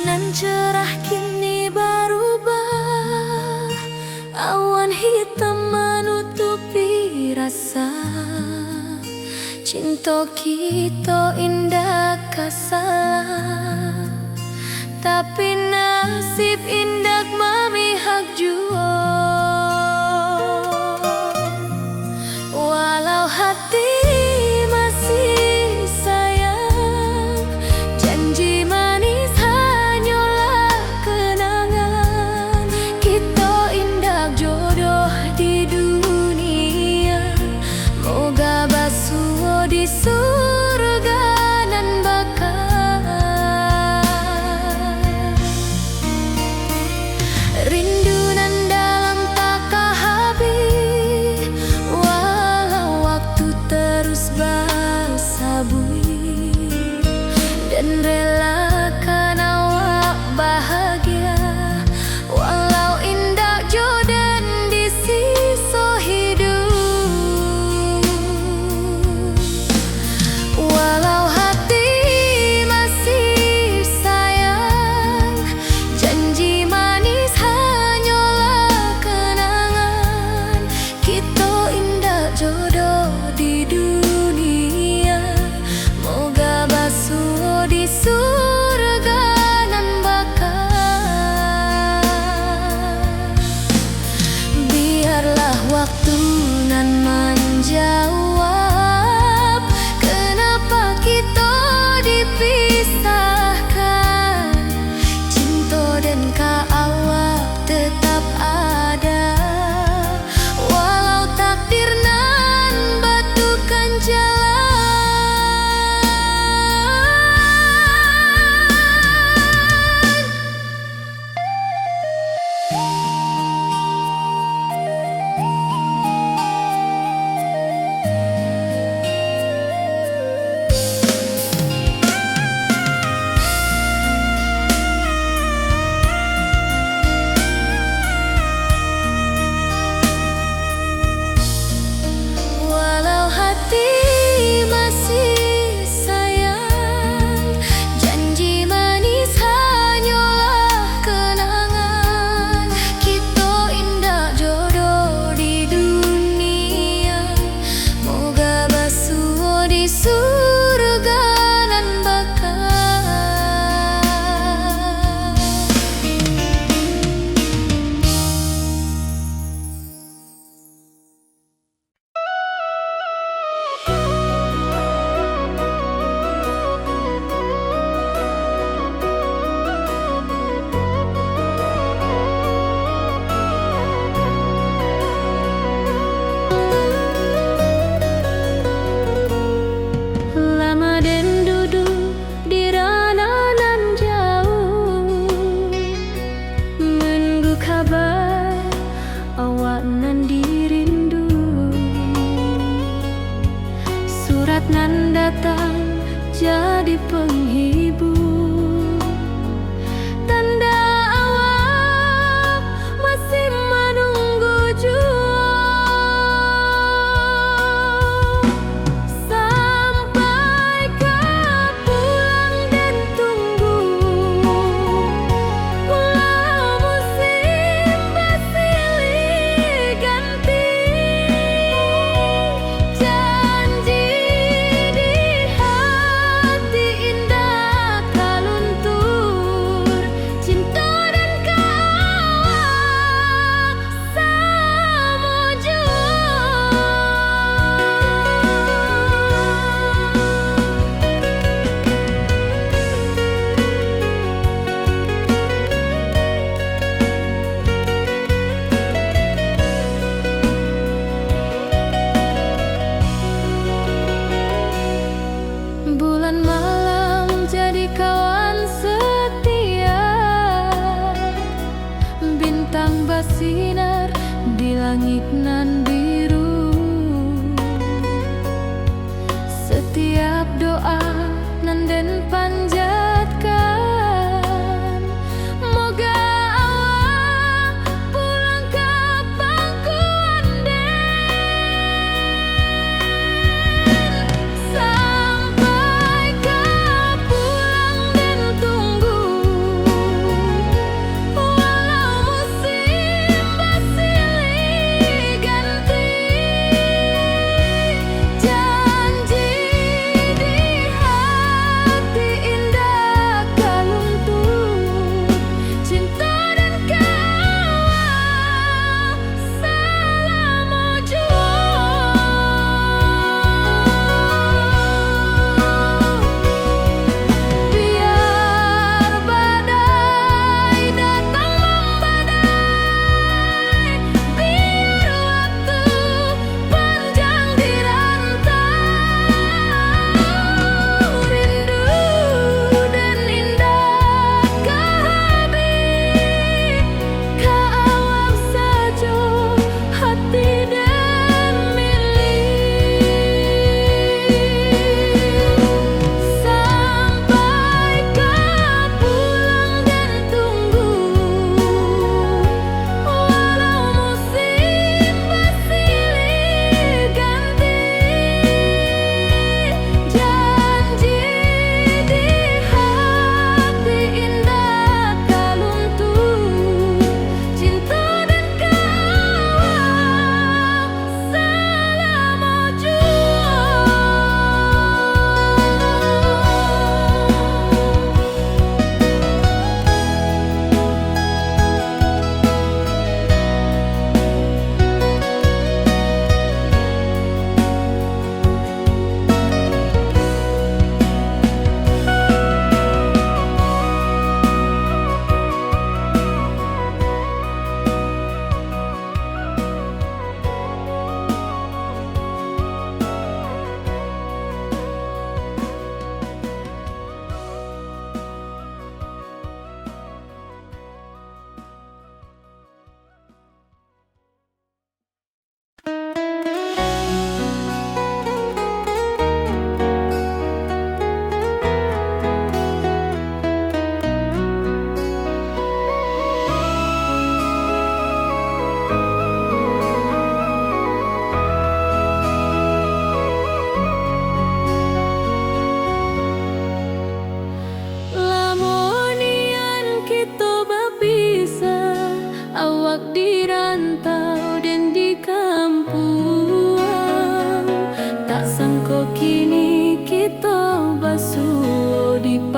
Nan cerah kini berubah, awan hitam menutupi rasa. Cinta kita indah kasalah, tapi nasib indah memihak jua. Walau hati masih sayang, janji manis hanyalah kenangan. Kita indah jodoh di dunia, moga basuh di surga nan bakal. Rindu nan dalam tak habis, walau waktu terus bersabui, dan relakan awak bahagia walau indah jodan di sisa hidup. Walau hati masih sayang, janji manis hanyalah kenangan. Kita indah jodoh di dunia, moga basuh di surga nan bakal. Biarlah waktu nan menjawab kenapa kita dipisahkan. Cinta dan awak tetap ada, walau takdir nan batukan jalan. Walau hati masih sayang, janji manis hanyalah kenangan. Kita indah jodoh di dunia, moga basuh di surga nan bakal. Lama den duduk di ranah nan jauh, menunggu kabar awak nan dirindu. Surat nan datang jadi penghibur, tanda awak masih menunggu jua. Sampai kau pulang dan tunggu, walau musim bersilih ganti. Janji di hati indah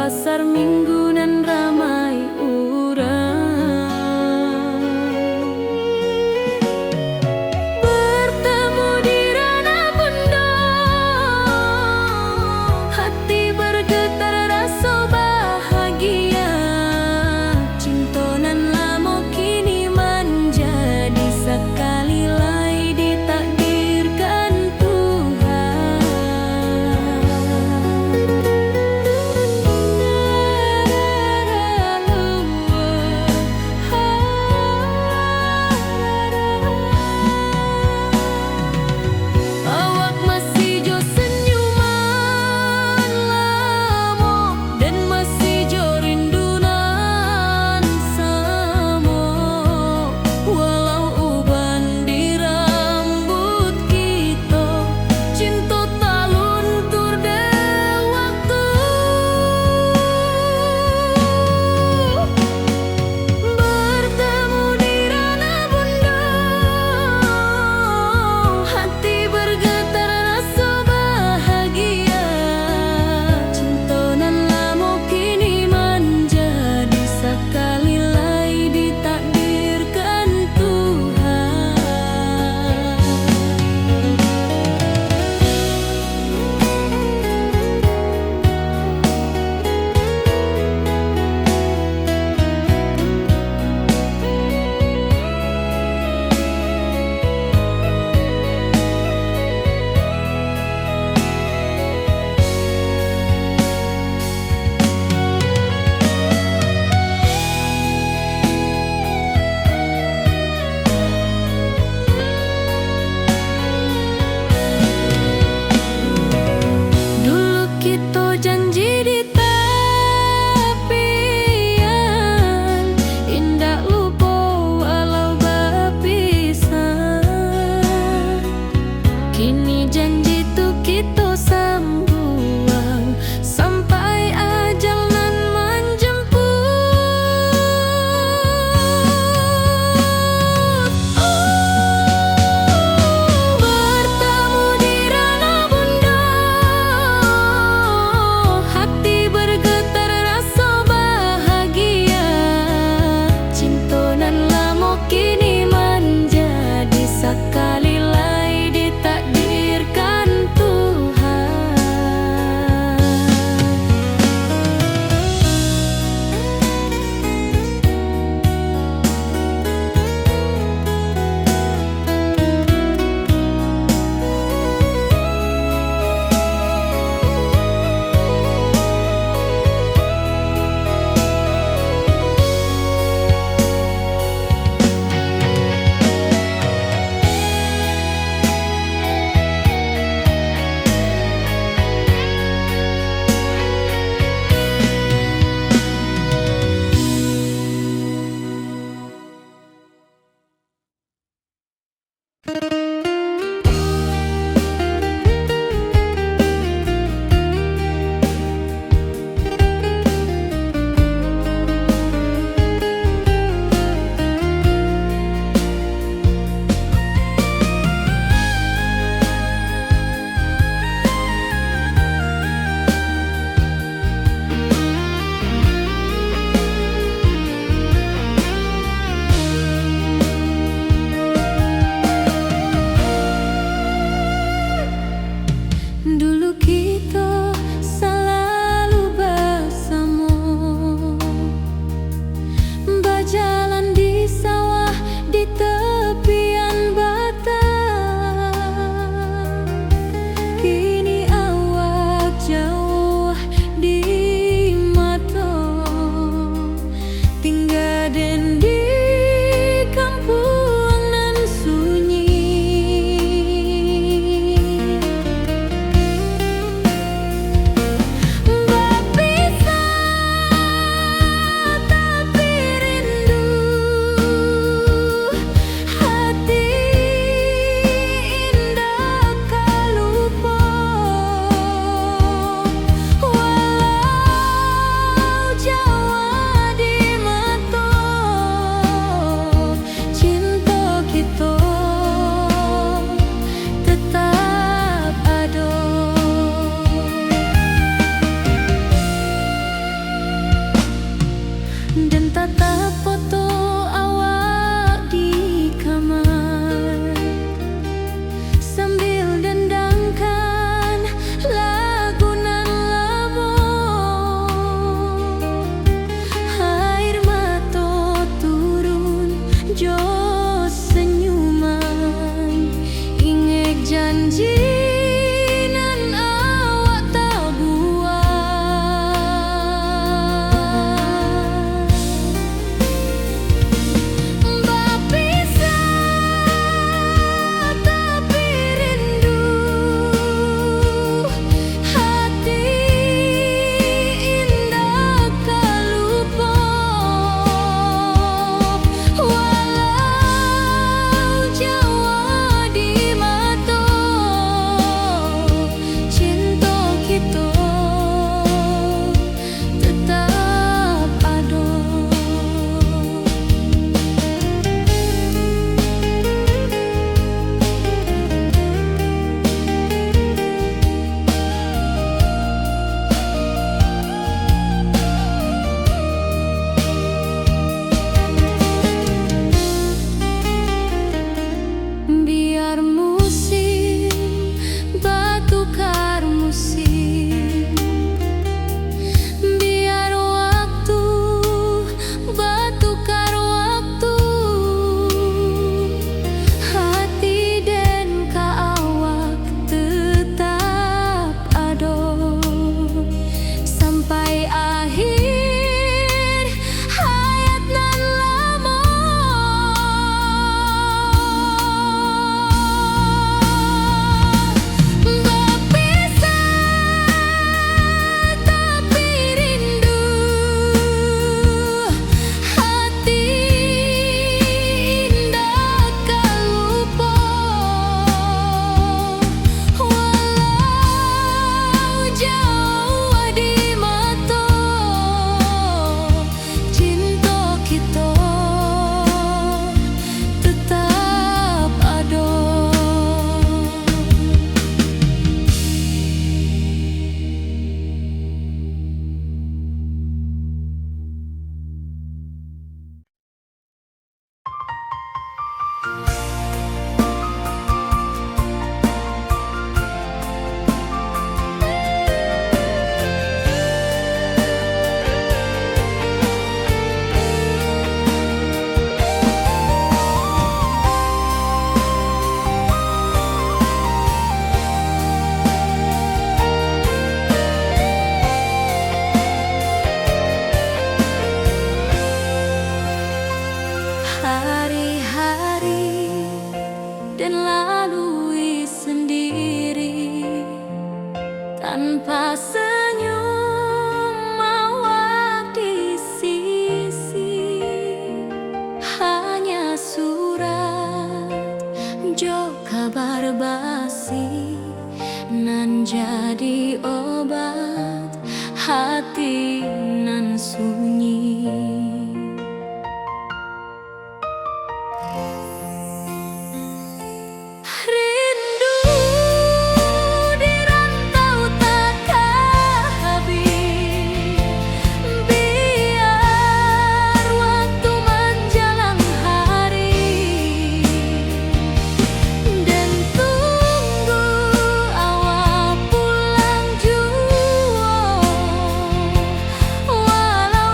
pasar minggu nan ramai urang. Bertemu di ranah bunda, hati bergetar rasa bahagia. Cinta nan lama kini menjadi sekali lai ditakdirkan Tuhan. Awak masih jo senyuman lamo dan masih jo rindunan samo. Walau uban di rambut kita, cinta tak luntur de waktu. Bertemu di ranah bunda, hati bergetar rasa bahagia. Cinta nan lama kini menjadi sekali lai ditakdirkan Tuhan. Dulu kita janji di tepian, indah lupa walau berpisah. Kini janji tu kita sambuang sampai ajal nan menjemput. Bertemu di ranah bunda, hati bergetar rasa bahagia. Cinta nan lama kini menjadi sekali lai ditakdirkan sambil dendangkan lagu nan lamo. Air mata turun jo senyuman, inget janji nan awak tak buat. Berpisah tapi rindu, hati indah kau lupa. Walau jauh di mata, cinta kita tetap ada. Biar musim bertukar musim, biar waktu bertukar waktu, hati dan awak tetap ada sampai akhir hayat nan lama. Berpisah tapi rindu, hati indah kau lupa. Walau jauh di mata, cinta kita tetap ada. Hari-hari dan lalui sendiri tanpa senyum awak di sisi. Hanya surat jo kabar basi nan jadi obat hati nan sunyi. Rindu di rantau takkan habis, biar waktu menjelang hari dan tunggu awak pulang jua. Walau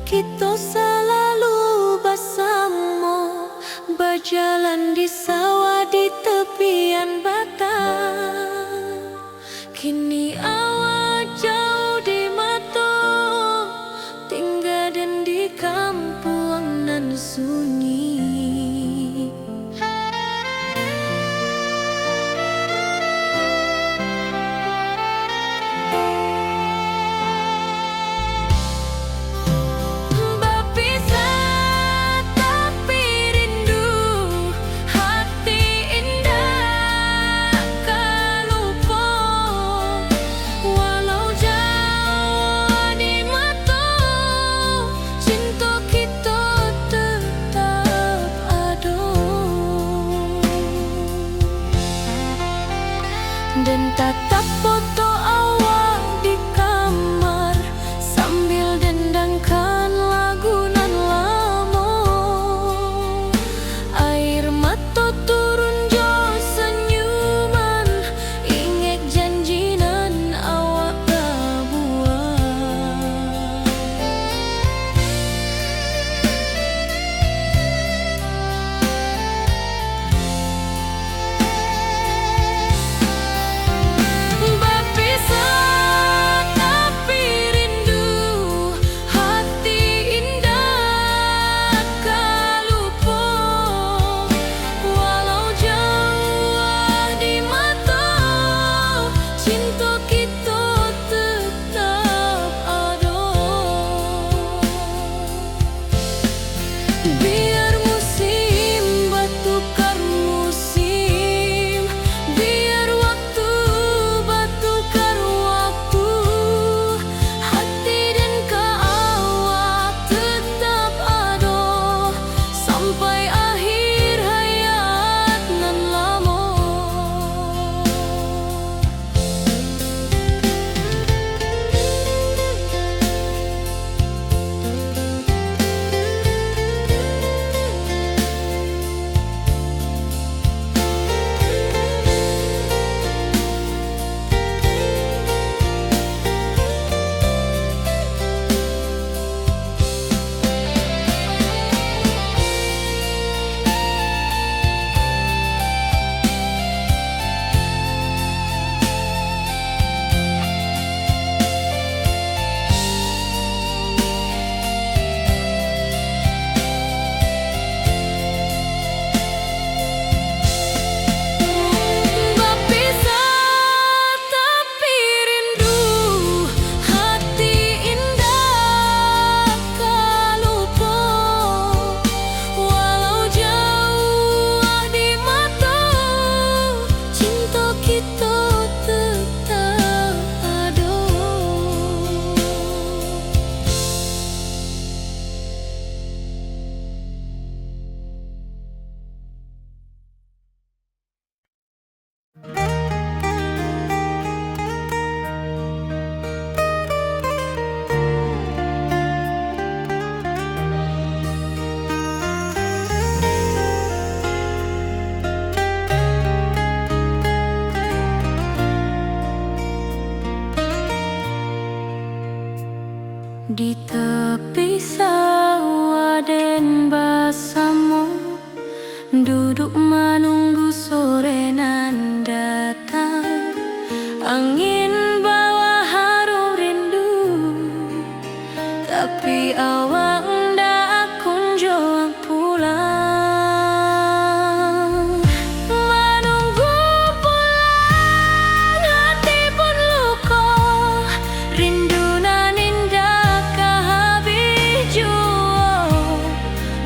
Kita selalu bersama, berjalan di sawah di tepian batang. Kini awak jauh di mata, tinggal dan di kampung nan sunyi. Dan tatap foto awak di kamar sambil dendangkan lagu nan lama. Air mata turun jo senyuman, ingat janji nan awak buat. Biar musim bertukar musim, biar waktu bertukar waktu, hati dan awak tetap ada sampai akhir hayat nan lama. Di tepi sawah dan bersama, duduk menunggu sore nan datang. Angin bawa harum rindu, tapi awak ndak kunjung pulang. Menunggu pulang, hati pun luka, rindu nan indah habis jua.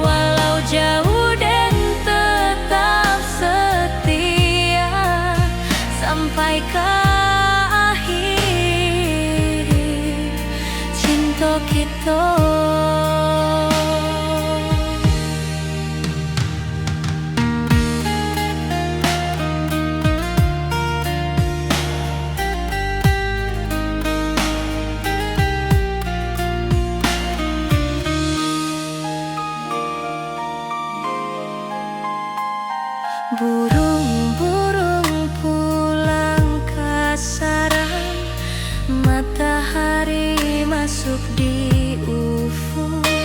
Walau jauh dan tetap setia sampai ke akhir cinta kita. Burung-burung pulang ke sarang, matahari masuk di ufuk.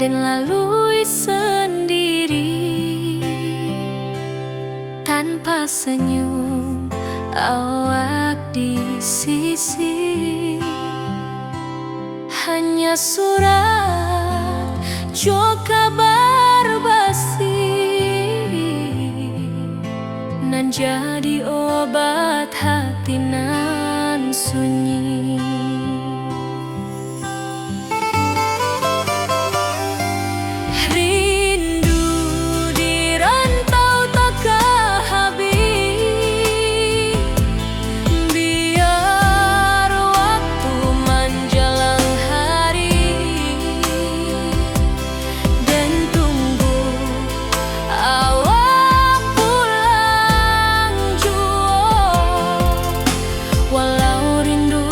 dan lalui sendiri tanpa senyum awak di sisi. Hanya surat jo kabar basi nan jadi obat hati nan sunyi. Rindu di rantau takkan habis, biar waktu menjelang hari dan tunggu awak pulang jua. Walau rindu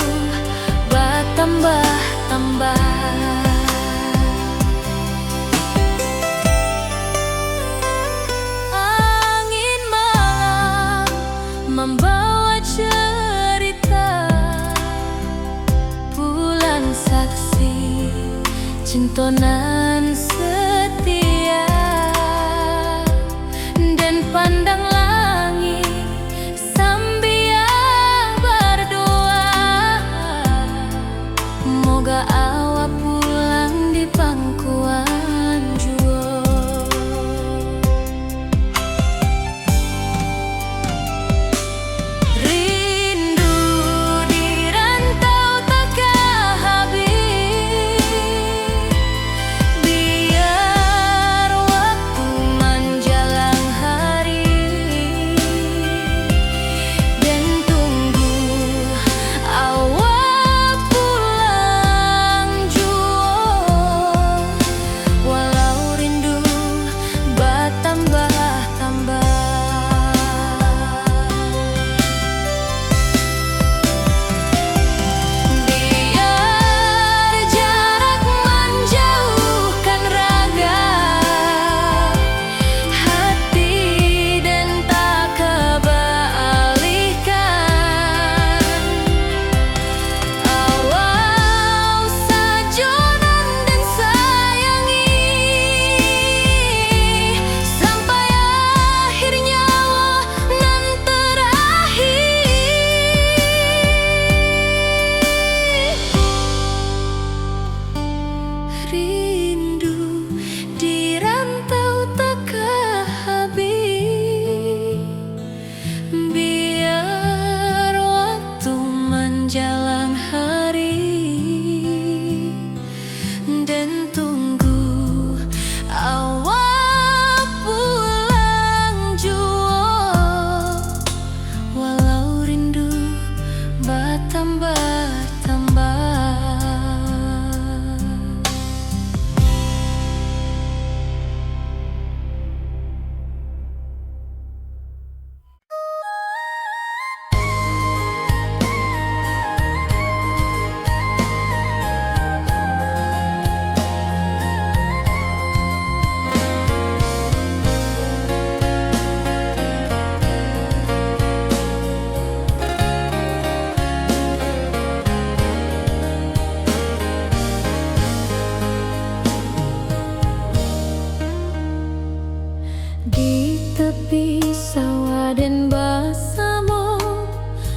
bertambah-tambah, angin malam membawa cerita, bulan saksi cinta nan setia, dan pandang langit sambil berdoa, moga awak pulang di pangkuan jua. Rindu di rantau takkan habis, biar waktu menjelang hari dan tunggu awak pulang jua. Walau rindu bertambah-tambah, biar jarak menjauhkan raga hati dan tak kebalihkan. Awal sajonan dan sayangi sampai akhir nyawa nan terakhir. Rindu di rantau takkan habis, biar waktu menjelang hari dan tunggu awak pulang jua. Walau rindu bertambah-tambah. Di tepi sawah dan bersama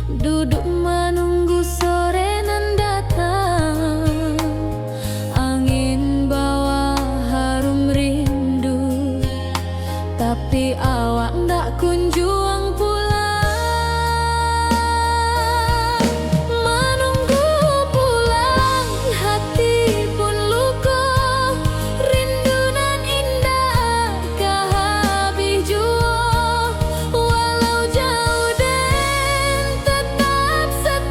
duduk menunggu sore nan datang. Angin bawa harum rindu, tapi awak ndak kunjung pulang. Menunggu pulang hati pun luka, rindu nan indah kah habis jua. Walau jauh dan tetap setia,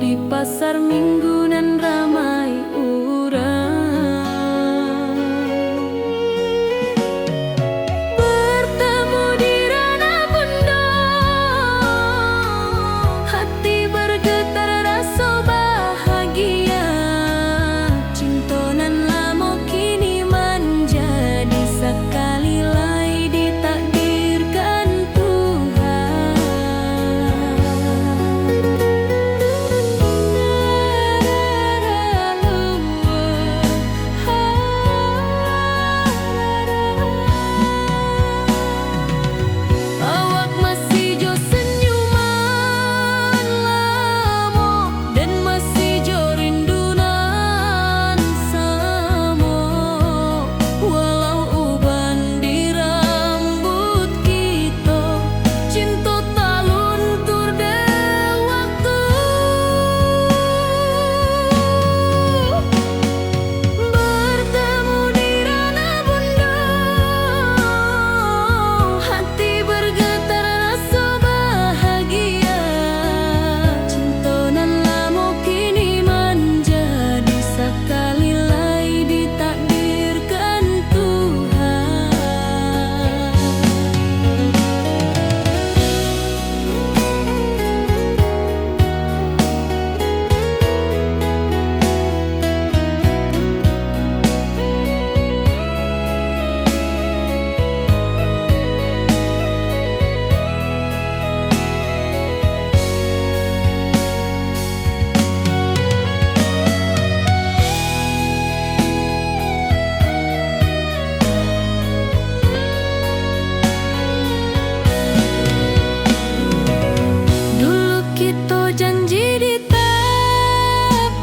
di pasar minggu nan ramai urang. Bertemu di Rana Bunda, hati bergetar rasa bahagia. Cinta nan lama kini menjadi sekali lai ditakdirkan Tuhan. Awak masih jo senyuman lamo dan masih jo rindunan samo. Walau uban di rambut kita, cinta tak luntur de waktu. Bertemu di Rana Bunda, hati bergetar rasa bahagia. Cinta nan lama kini menjadi sekali lai ditakdirkan Tuhan. Dulu kita janji di tepian,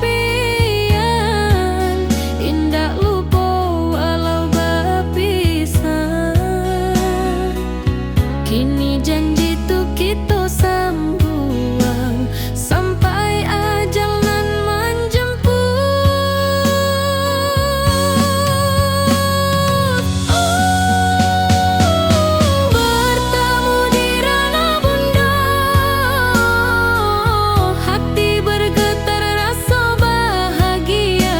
indah lupa walau berpisah. Kini janji tu kita sambuang sampai ajal nan menjemput. Bertemu di Rana Bunda, hati bergetar rasa bahagia.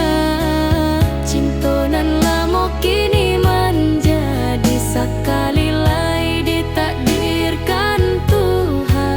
Cinta nan lama kini menjadi sekali lai ditakdirkan Tuhan.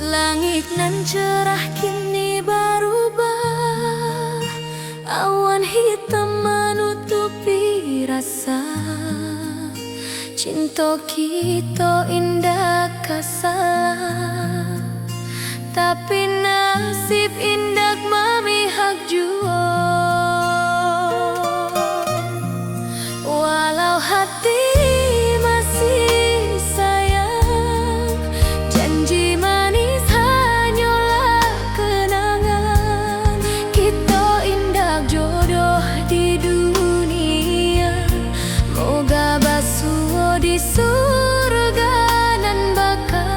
Langit nan cerah kini berubah, awan hitam menutupi rasa. Cinta kita indah kasalah, tapi nasib indah memihak jua. Walau hati masih sayang, janji manis hanyalah kenangan. Kita indah jodoh di dunia, moga basuh di surga nan bakal.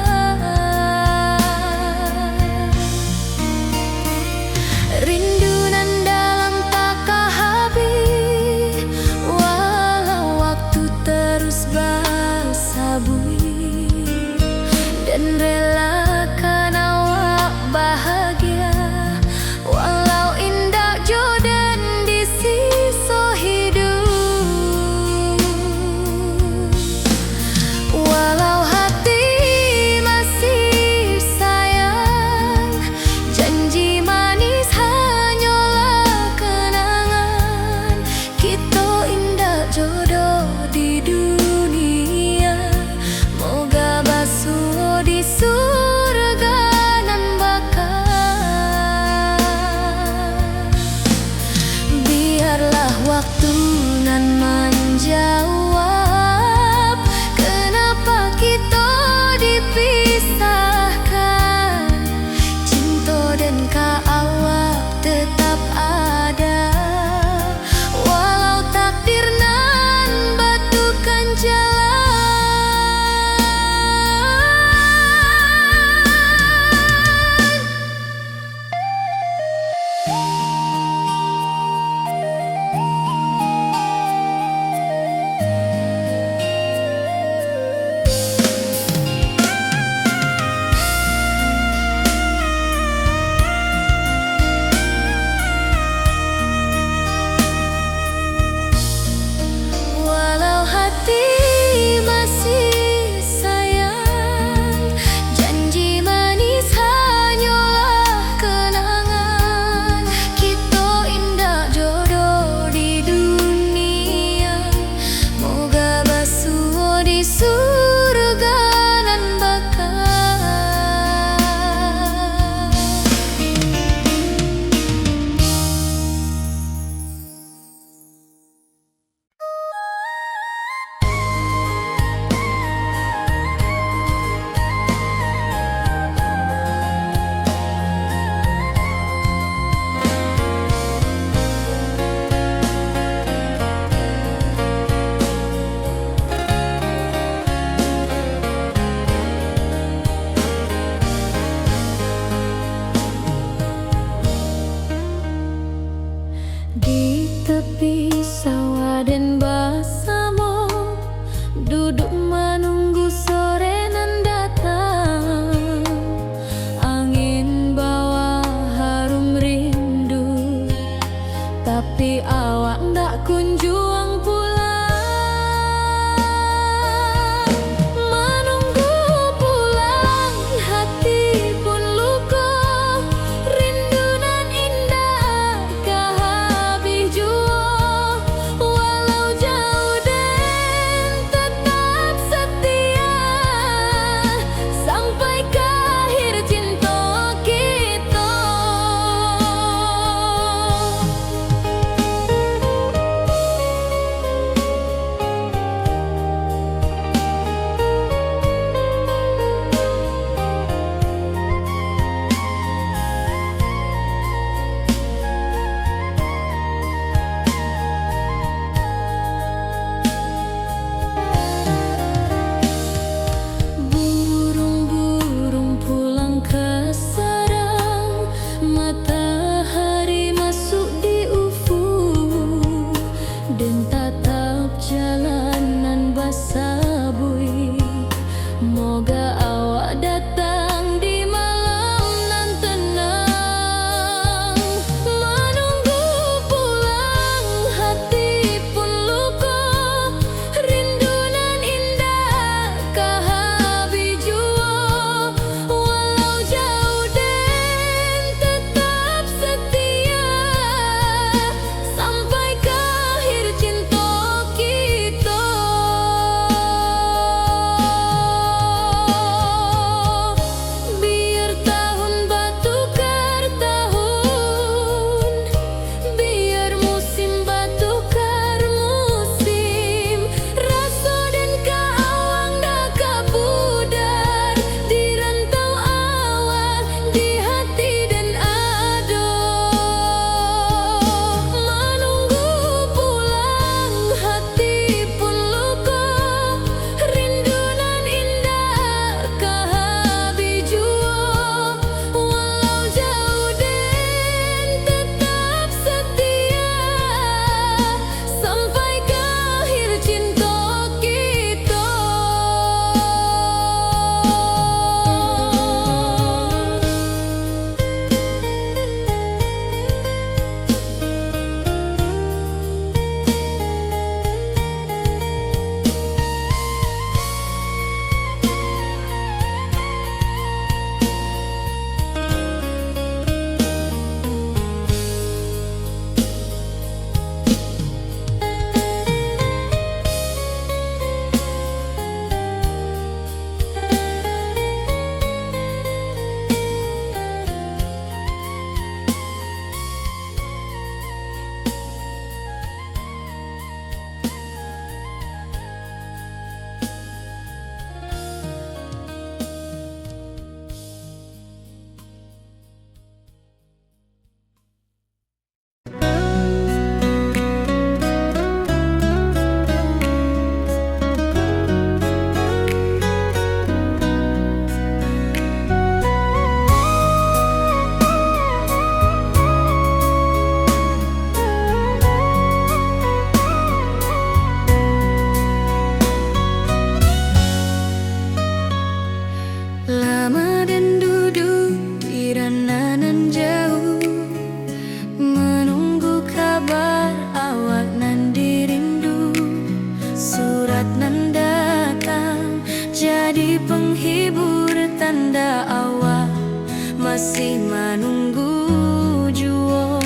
masih menunggu jua.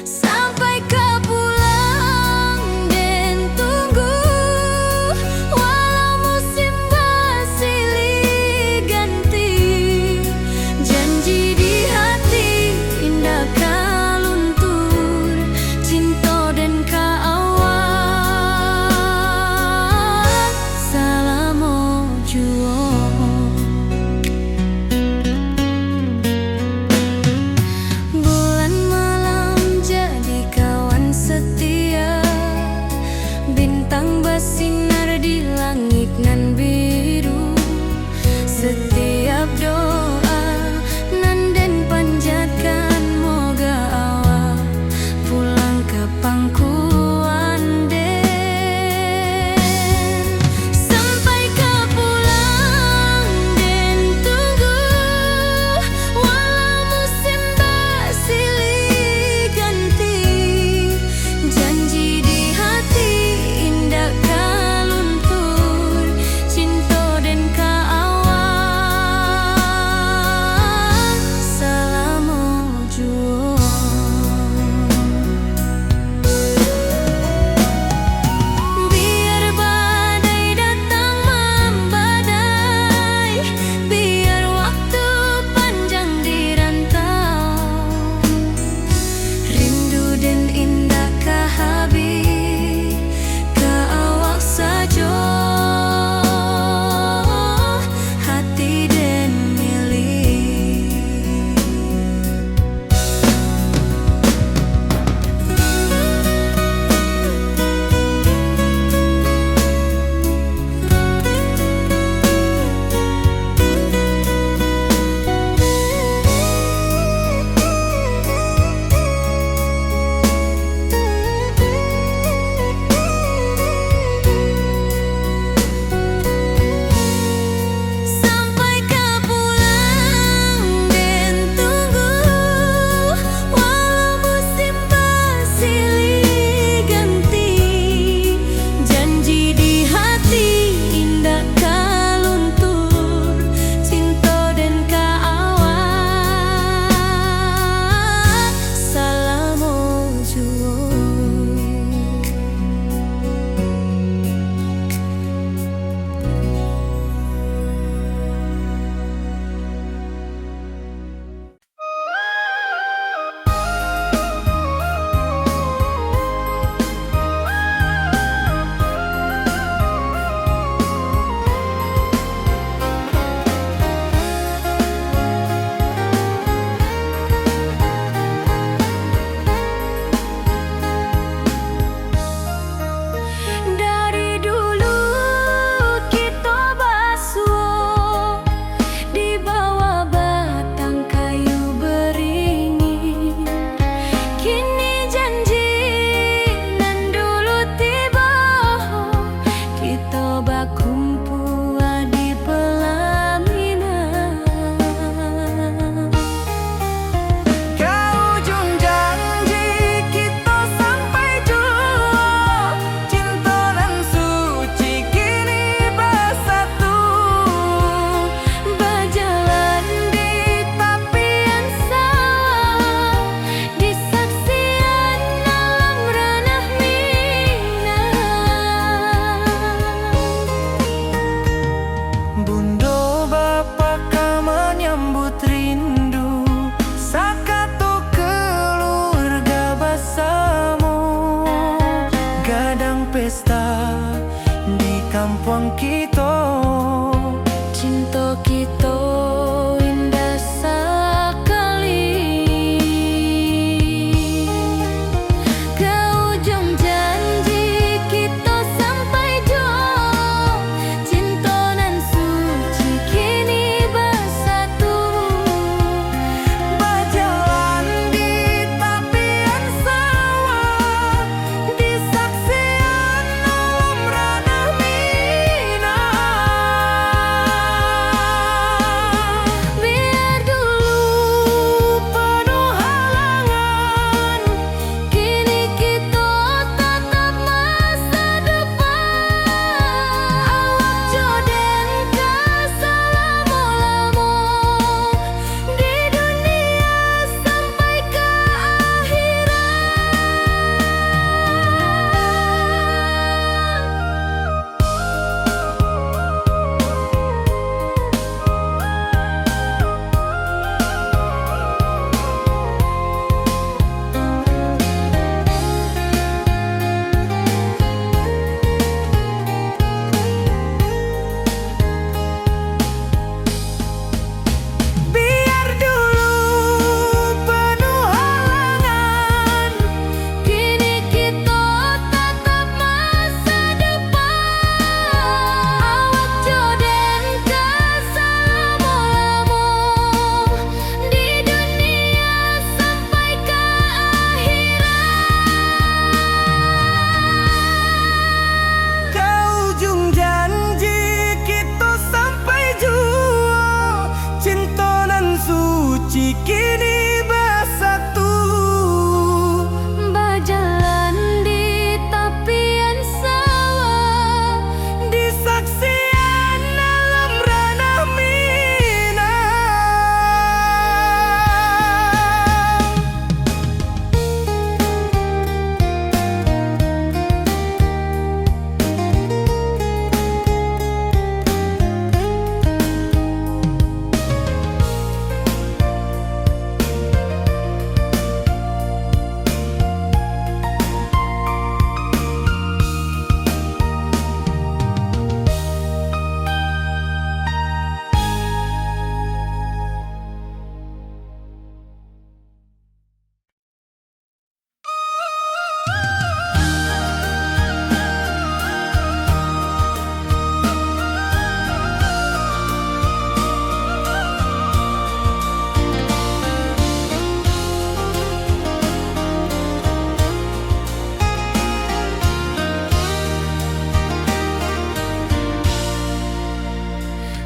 Sampai kau pulang dan tunggu, walau musim bersilih ganti. Janji di hati indah kau luntur, cinta dan kawan selama jua. Bulan malam jadi kawan setia, bintang bersinar di langit nan biru. Setiap doa nan den panjatkan, moga awak pulang ke pangkuan den. Sampai kau pulang dan tunggu, walau musim bersilih ganti. Janji di hati indah kau luntur, cinta dan kawan selama jua. Biar badai datang membadai, biar waktu panjang dirantau, rindu dan indah kah habis ke awak saja, hati dan milik. Sampai kau pulang dan tunggu, walau musim bersilih ganti. Janji di hati indah kau luntur, cinta dan kawan selama jua. Dari dulu kita basuh di bawah batang kayu beringin. Kini janji nan dulu tiba, kita berkumpul di pelaminan. Kau ujung janji kita sampai jua, cinta dan suci kini bersatu. Berjalan di tepian sawah, di saksian alam ranah Minang. Bunda bapa kau menyambut rindu, sakato keluarga bersama. Gadang pesta di kampung kita, cinta kita indah sekali. Kau ujung janji kita sampai jua, cinta nan suci kini bersatu. Berjalan di tepian sawah, di saksian alam ranah Minang. suci kini bersatu. Berjalan di tepian sawah, Di saksian alam ranah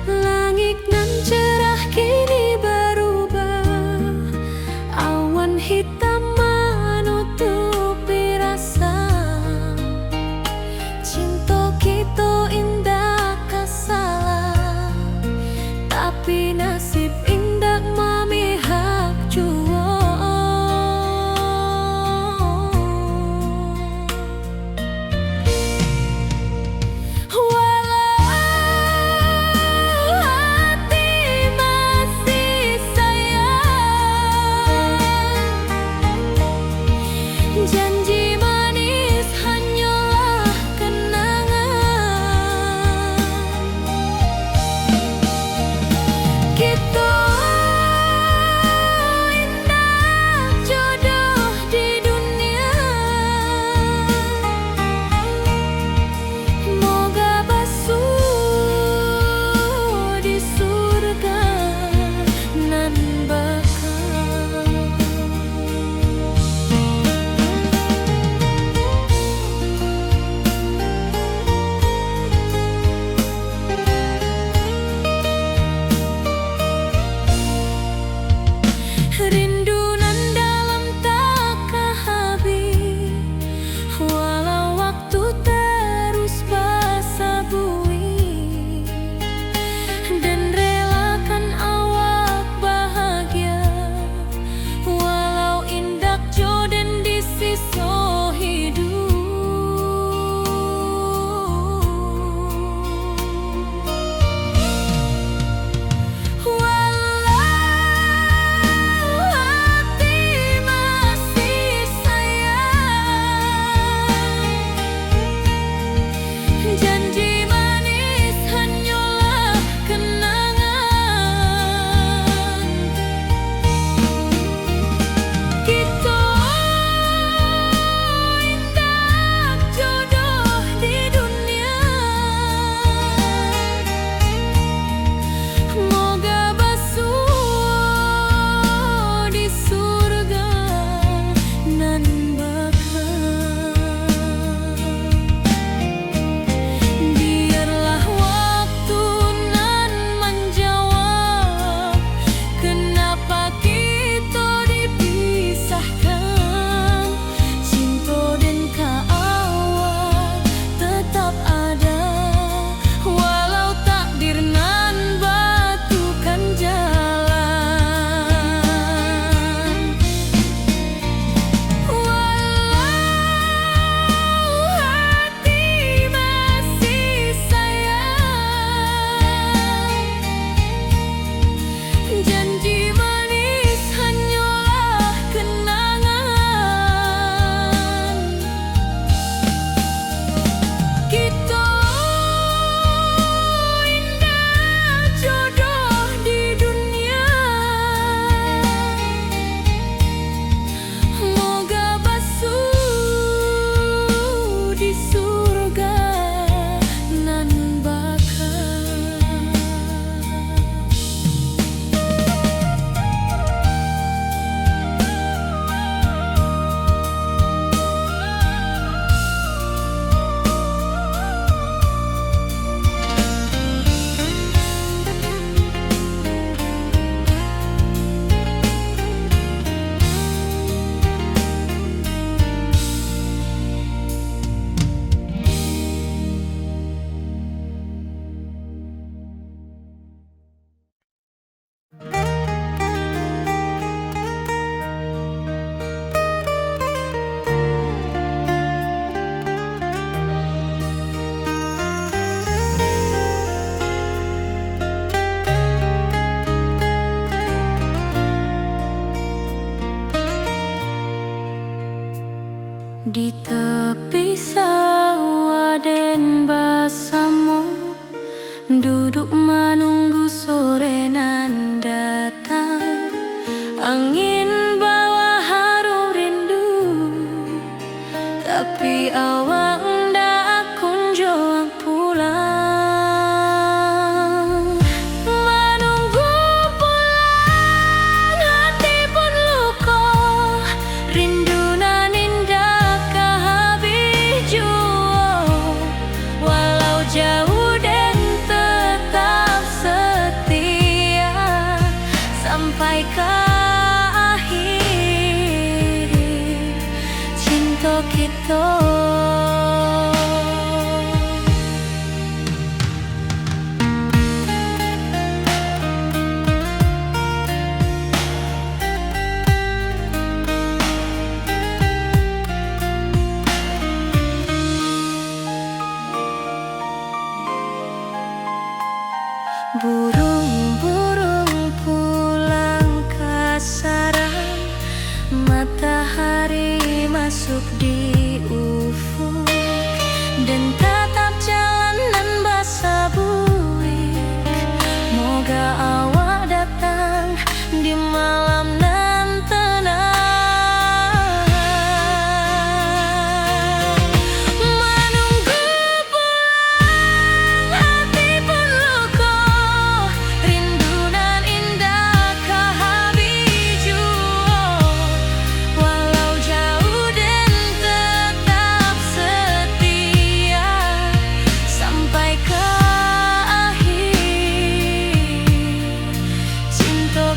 langit nan cerah kini berubah, awan hitam menutupi rasa. Cinta kita indah kasalah, tapi nasib indah memihak jua. Janji manis hanyalah kenangan kita.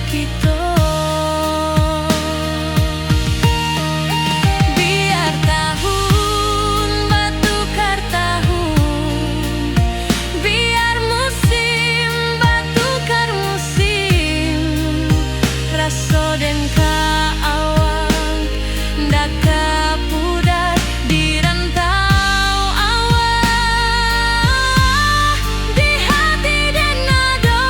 kita. Biar tahun batukar tahun, biar musim batukar musim, raso den kaawang daka pudar di rantau awak, di hati den ado.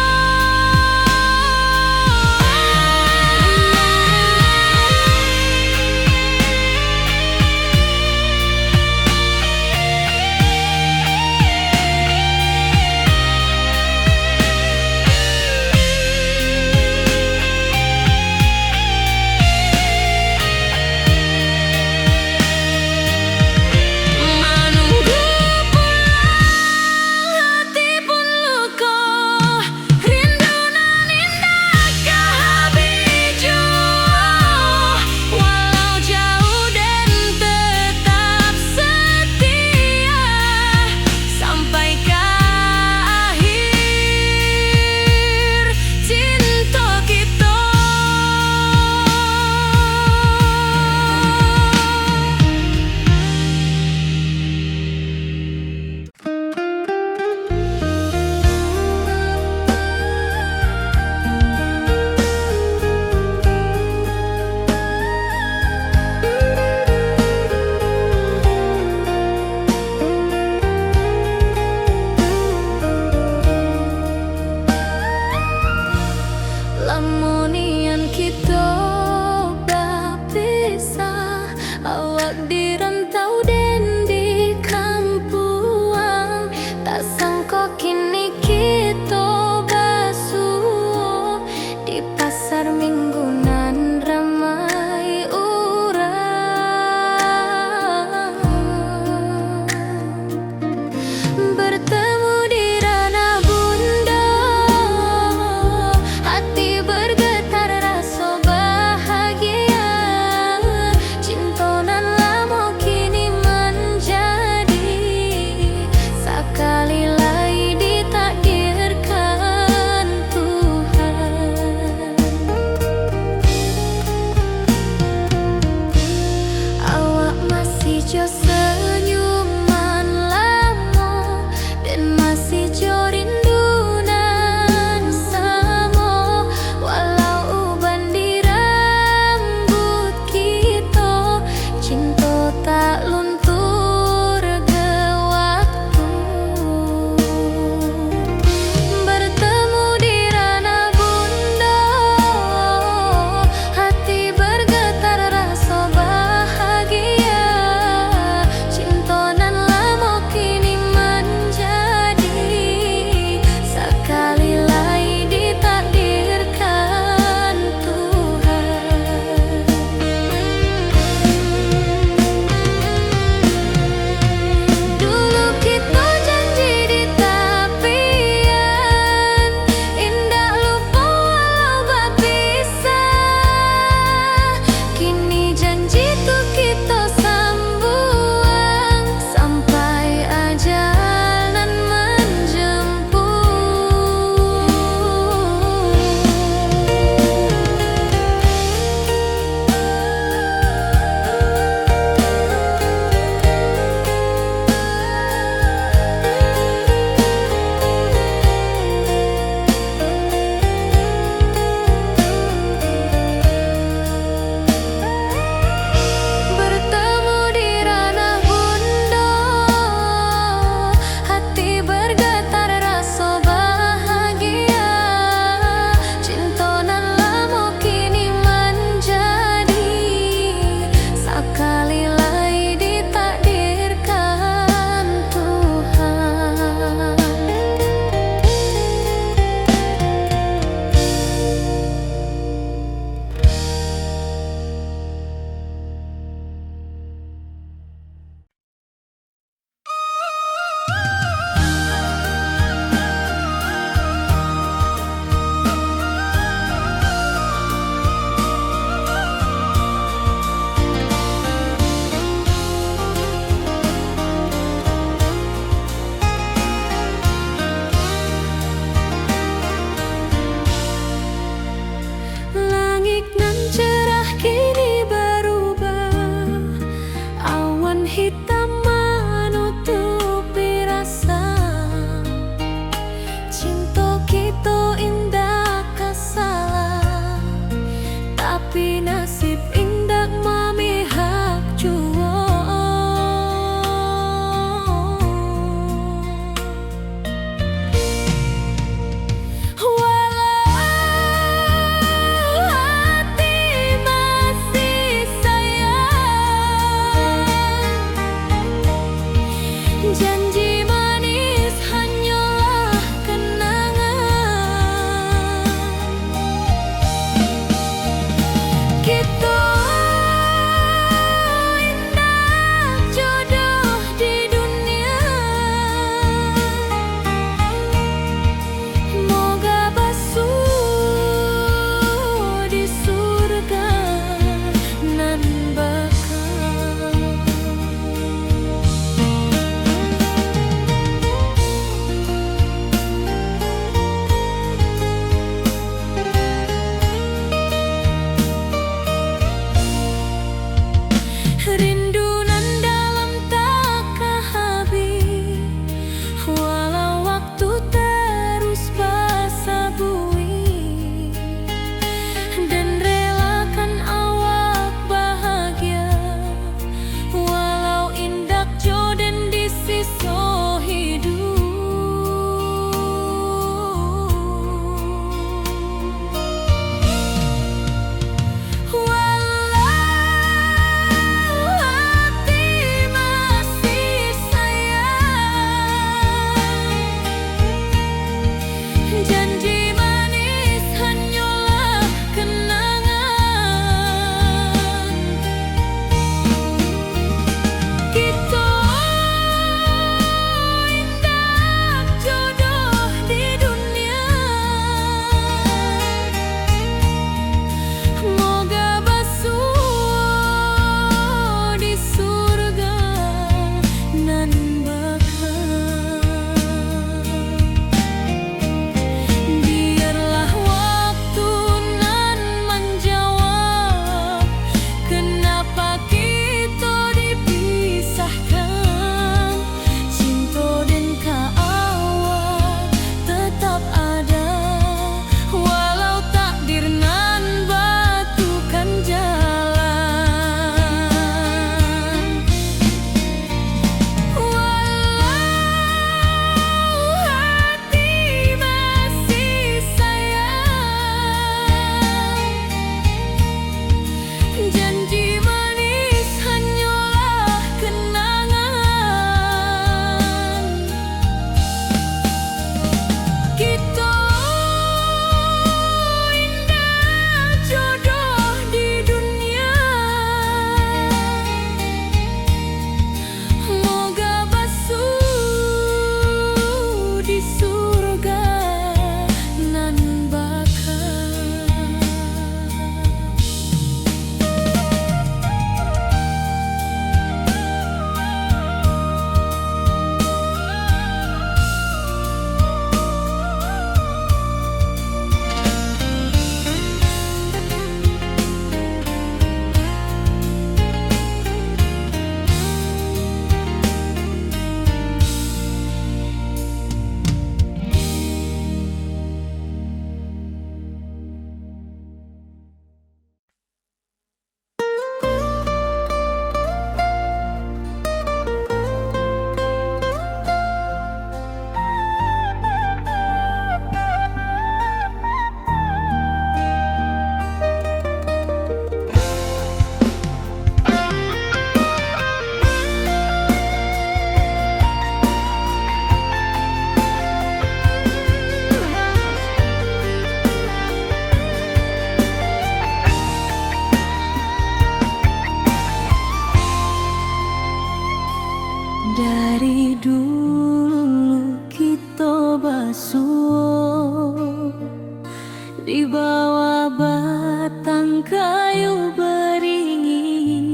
di bawah batang kayu beringin.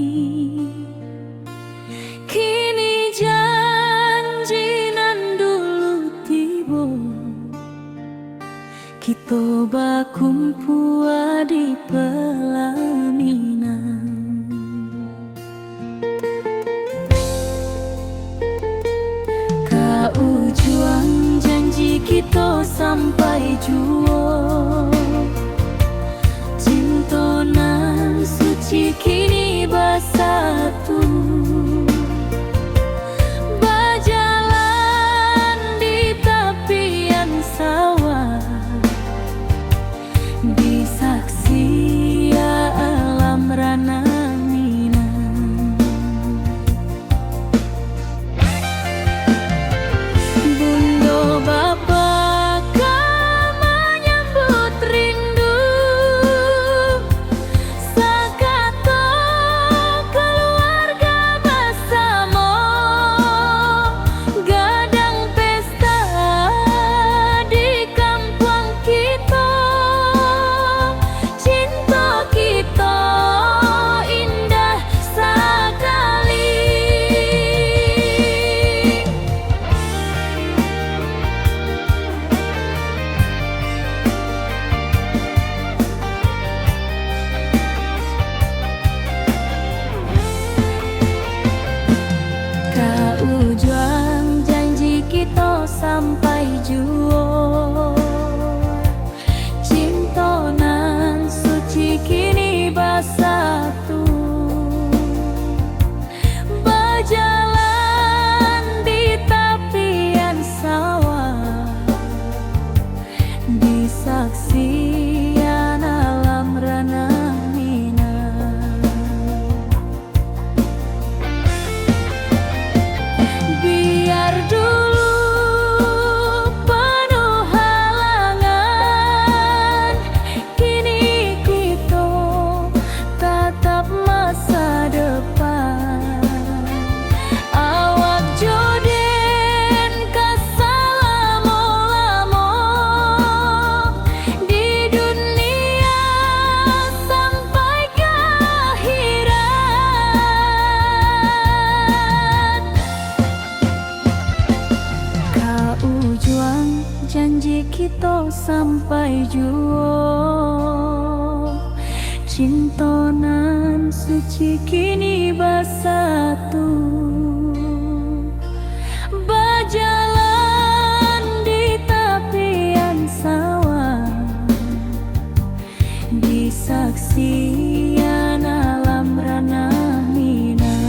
Kini janji nan dulu tiba, kita bakumpul di pelaminan. Kau juang janji kita sampai jua, cinta nan suci kini bersatu. Berjalan di tepian sawah, di saksi alam rana Minang. Bunda bapa kau menyambut rindu, sakato keluarga bersama, gadang pesta di kampung kita. Cinta kita indah sekali. Kau juang janji kita sampai jua, cinta nan suci kini bersatu. Berjalan di tepian sawah, di saksian alam rana Minang. Biar dulu penuh halangan, kini kita tatap masa depan. Awak joden kesalamo-lamo di dunia sampai ke akhirat. Kau juang janji kita sampai jua, cinta nan suci kini bersatu. Berjalan di tepian sawah, di saksian alam rana Minang.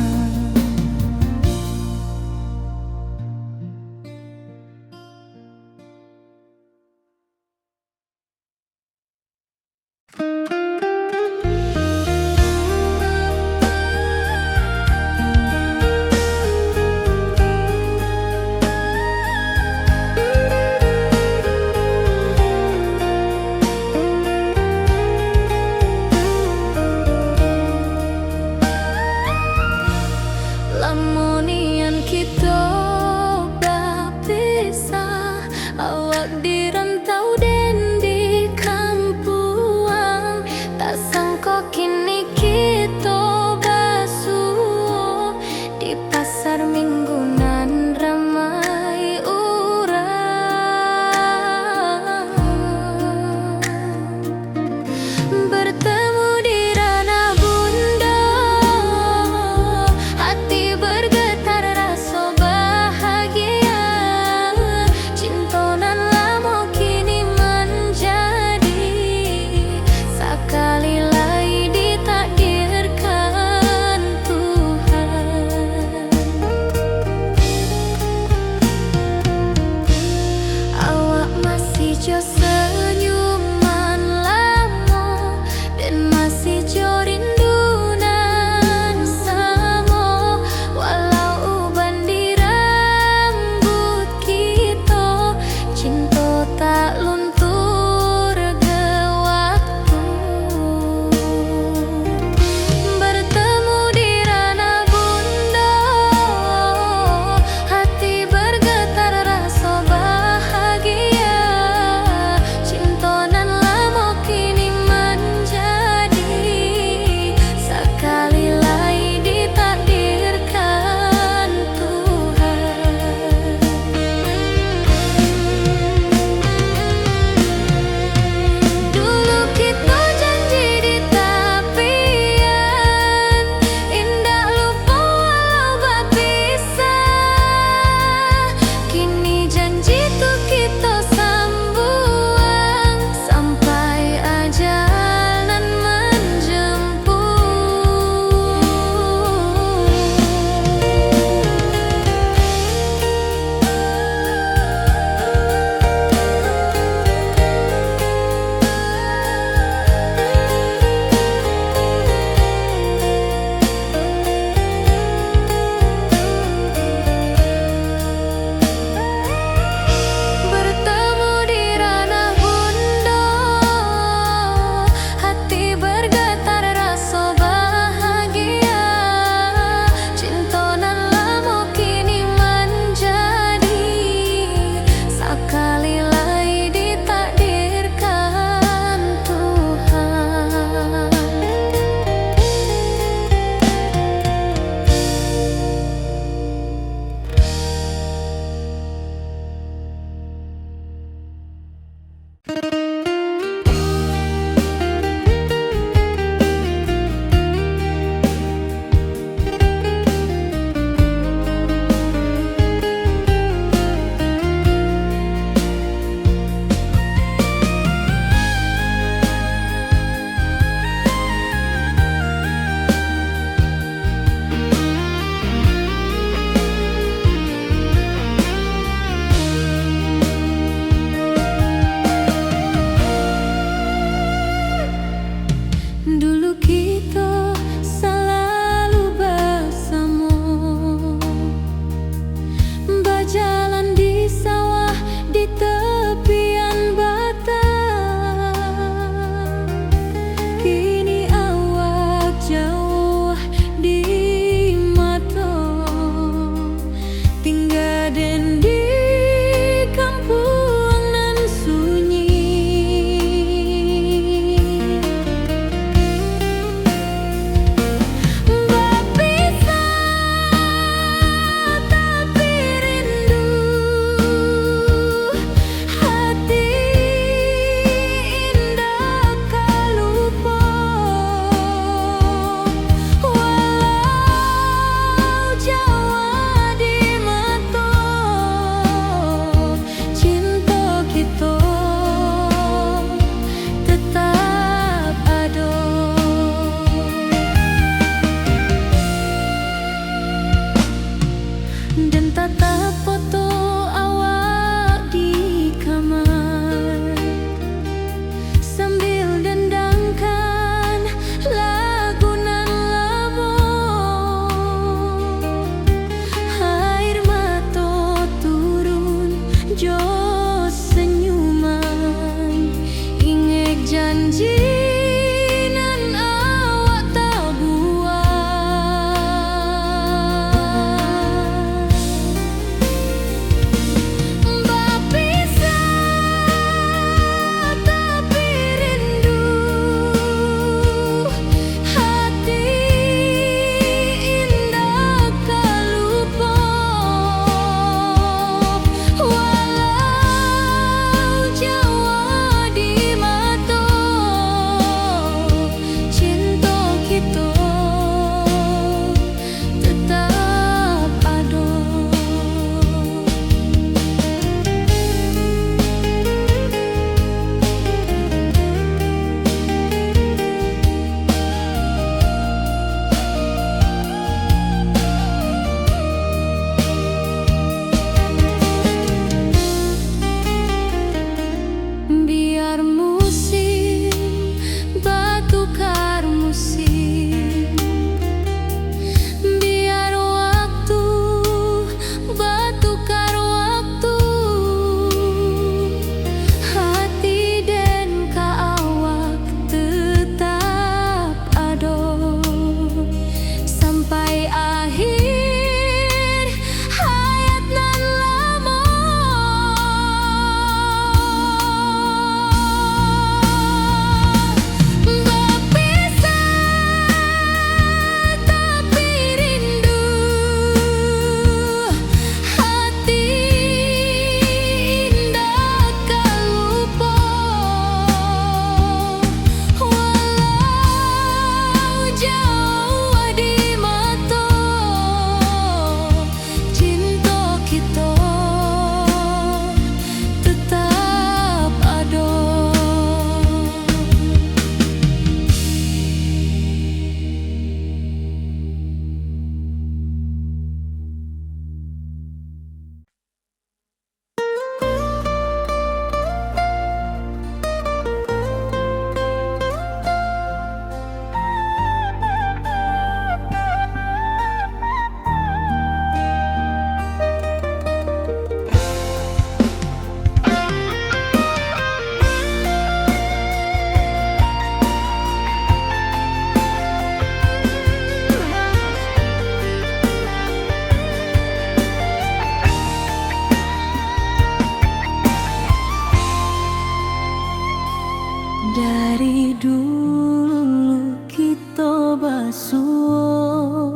Dari dulu kita basuh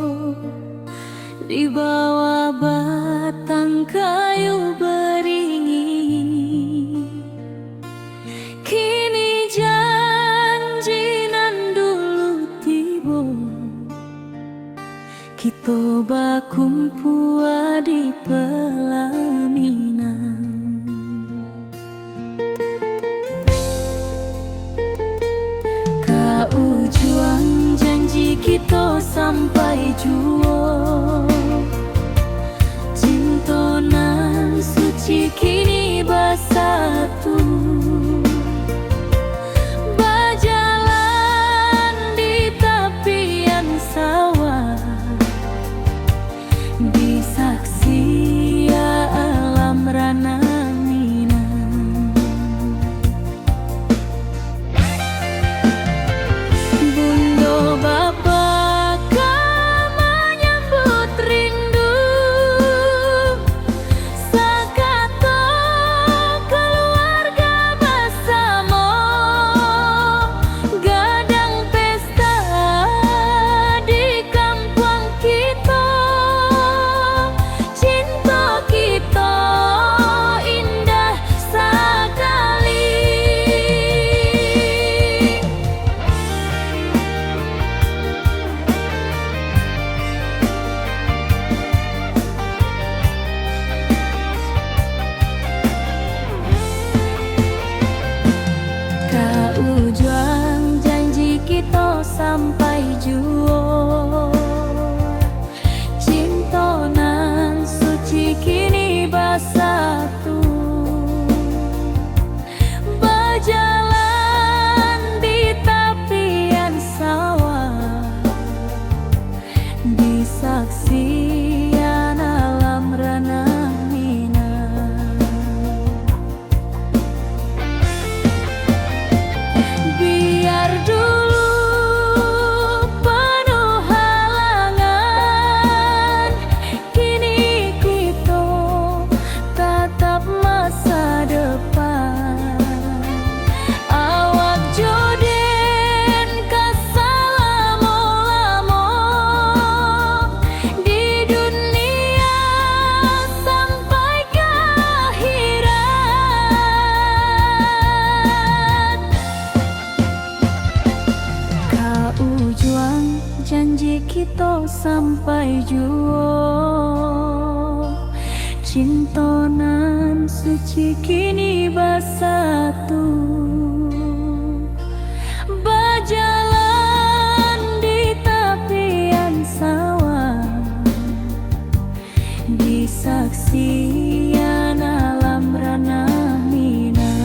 di bawah batang kayu beringin. Kini janji nan dulu tiba, kita bakumpul di pelaminan. Juang janji kita sampai jua, cinta nan suci kini bersatu, berjalan di tepian sawah, di saksi alam rana. Sampai jua, cinta nan suci kini bersatu, berjalan di tepian sawah, di saksian alam ranah minang. Biar dulu janji kita sampai jua, cinta nan suci kini bersatu, berjalan di tepian sawah, di saksian alam ranah minang.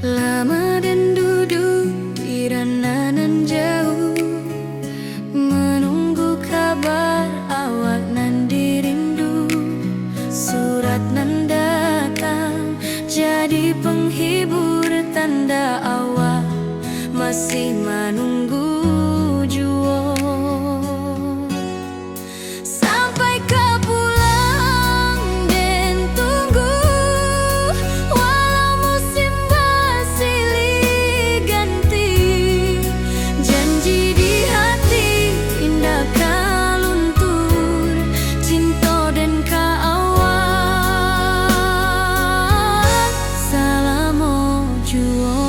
Lama dan duduk di ranah jauh, menunggu kabar awak nan dirindu. Surat nan datang jadi penghibur, tanda awak masih menunggu jua. Sampai ke pulang dan tunggu, walau musim bersilih ganti. Janji di hati indah kaluntur, cinta dan kaawak selama jua.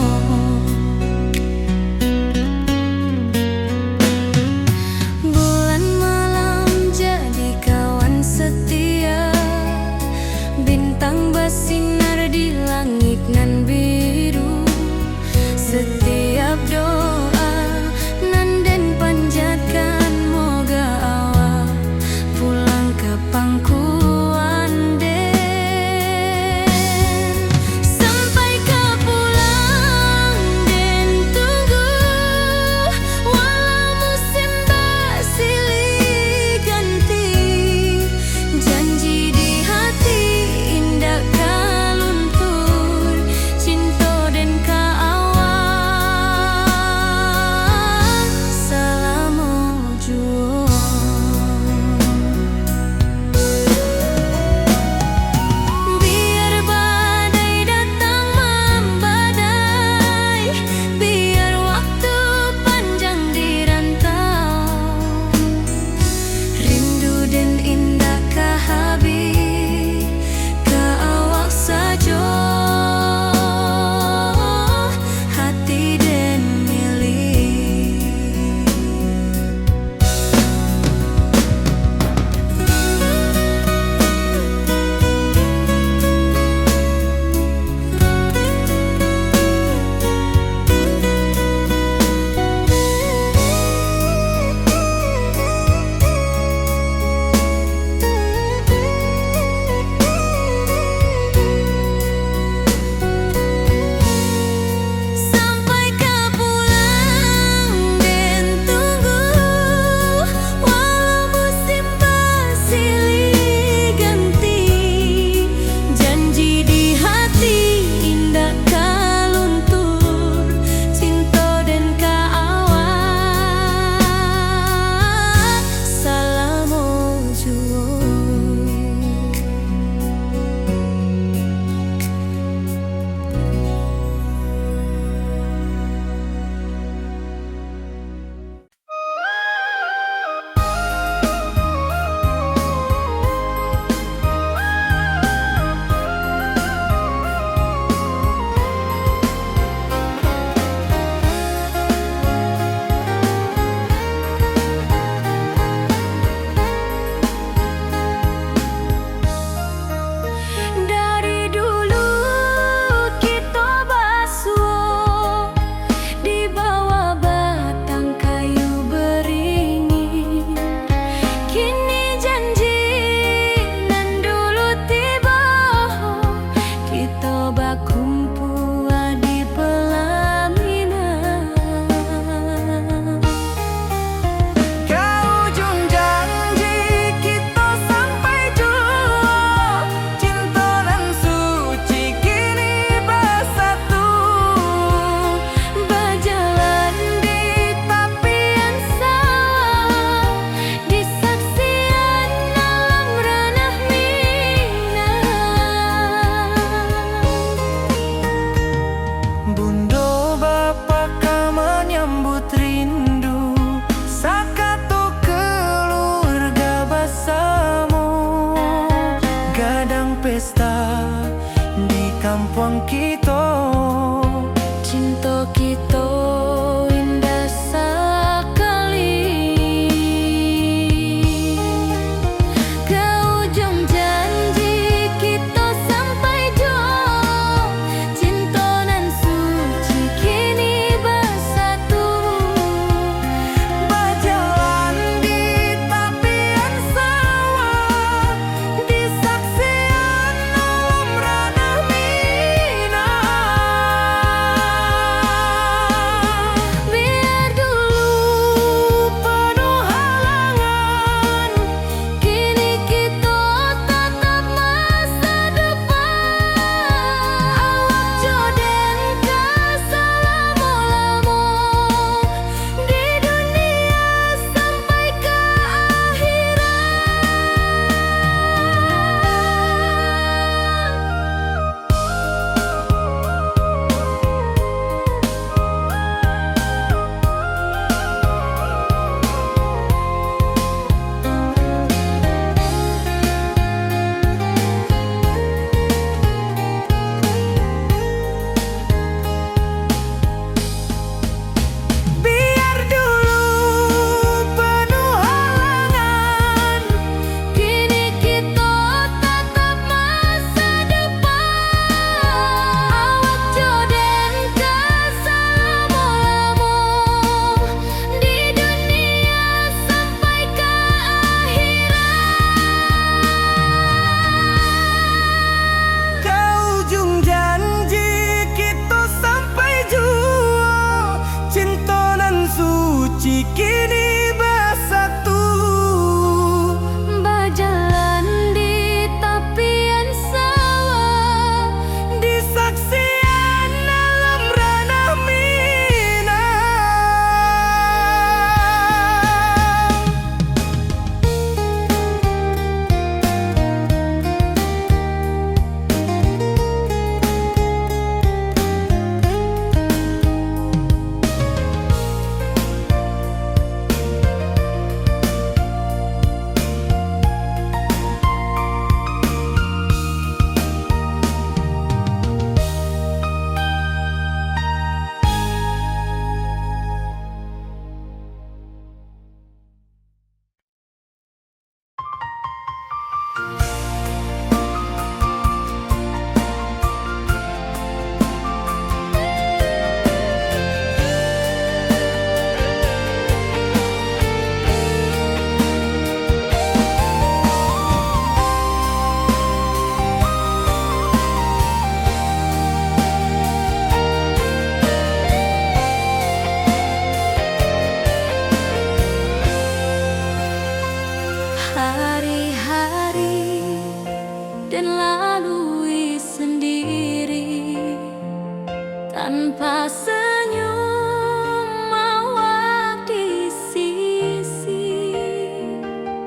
tanpa senyum awak di sisi.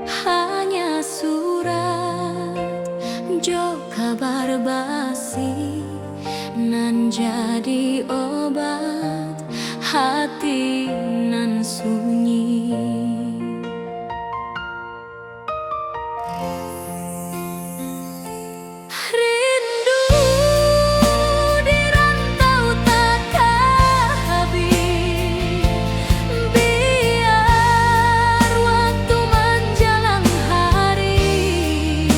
Hanya surat jo kabar basi nan jadi obat hati nan sunyi. Rindu di rantau takkan habis, biar waktu menjelang hari,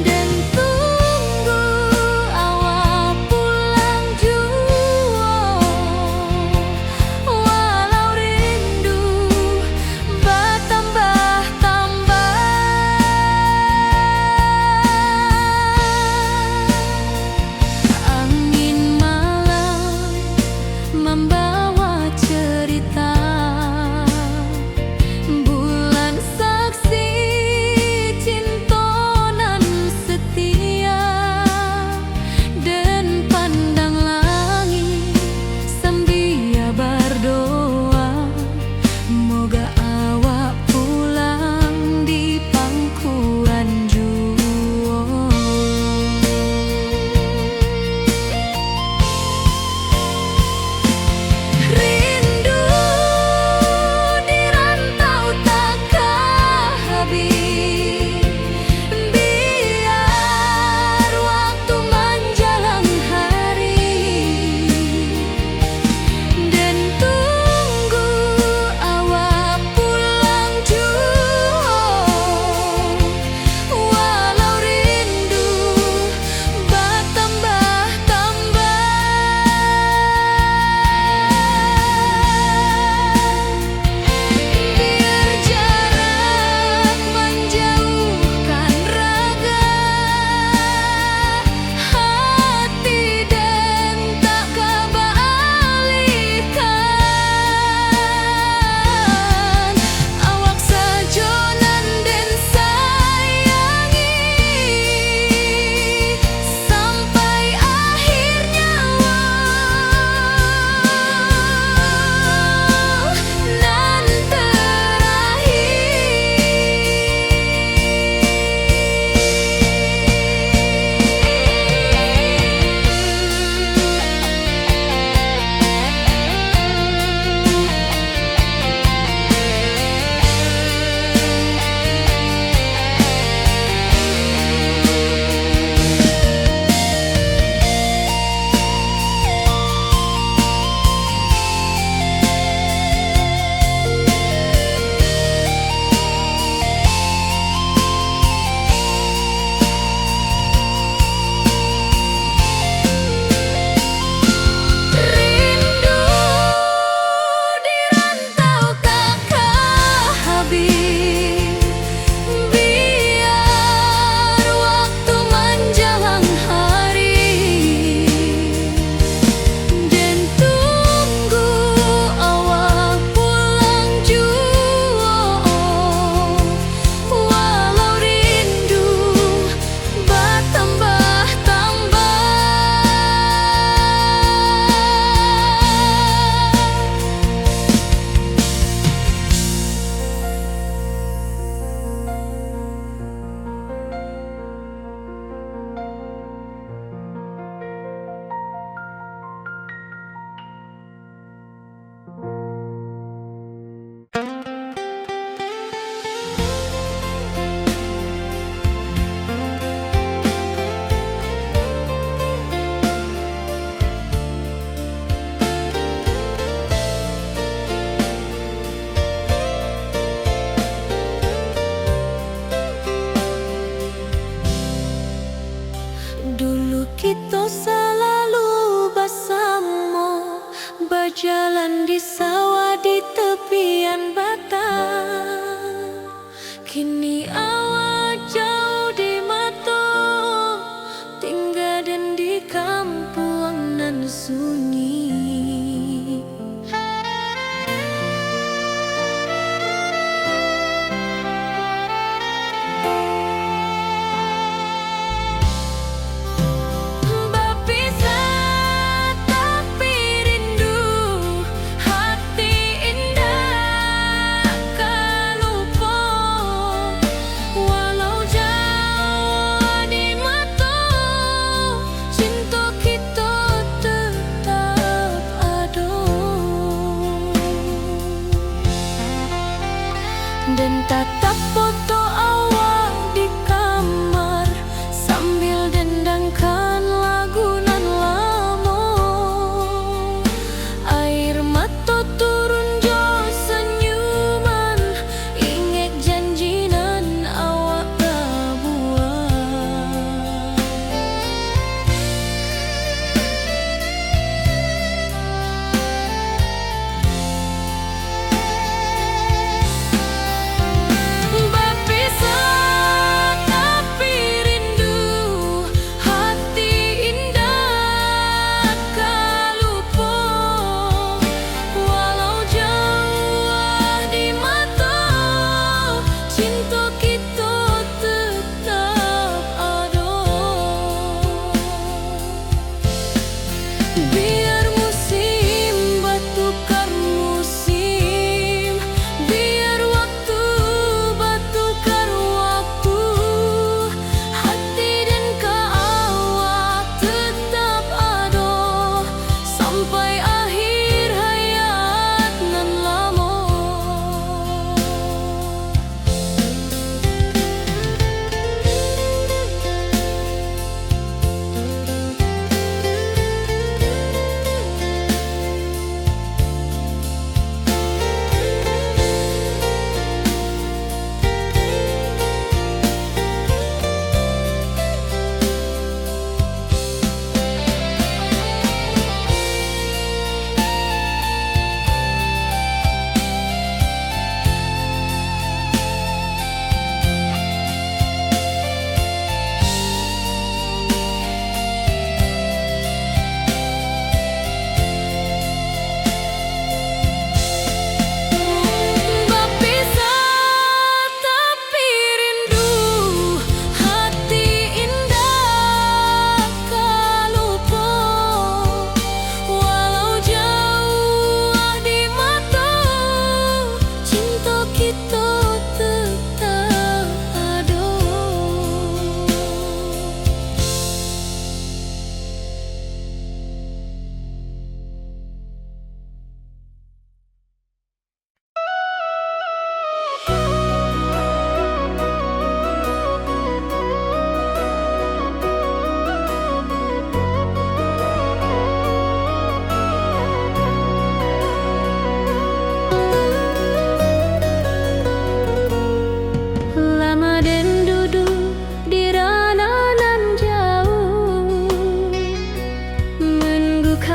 dan tunggu awak pulang jua. Walau rindu bertambah-tambah, angin malam membawa cerita, bulan saksi cinta nan setia, dan pandang langit sambil berdoa, moga awak pulang di pangkuan jua. Rindu di rantau takkan habis, biar waktu menjelang hari, dan tunggu awak pulang jua. Walau rindu bertambah-tambah, biar jarak menjauhkan raga hati, dan tak kebalikan. Awak saja nan den sayangi sampai akhir nyawa, nan rindu di rantau takkan habis, biar waktu menjelang hari, dan tunggu awak pulang jua. Walau rindu bertambah-tambah, dulu kita selalu bersama, berjalan di sawah di tepian batang. Kini awak jauh di mata, tinggal dan di kampung nan sunyi. Berpisah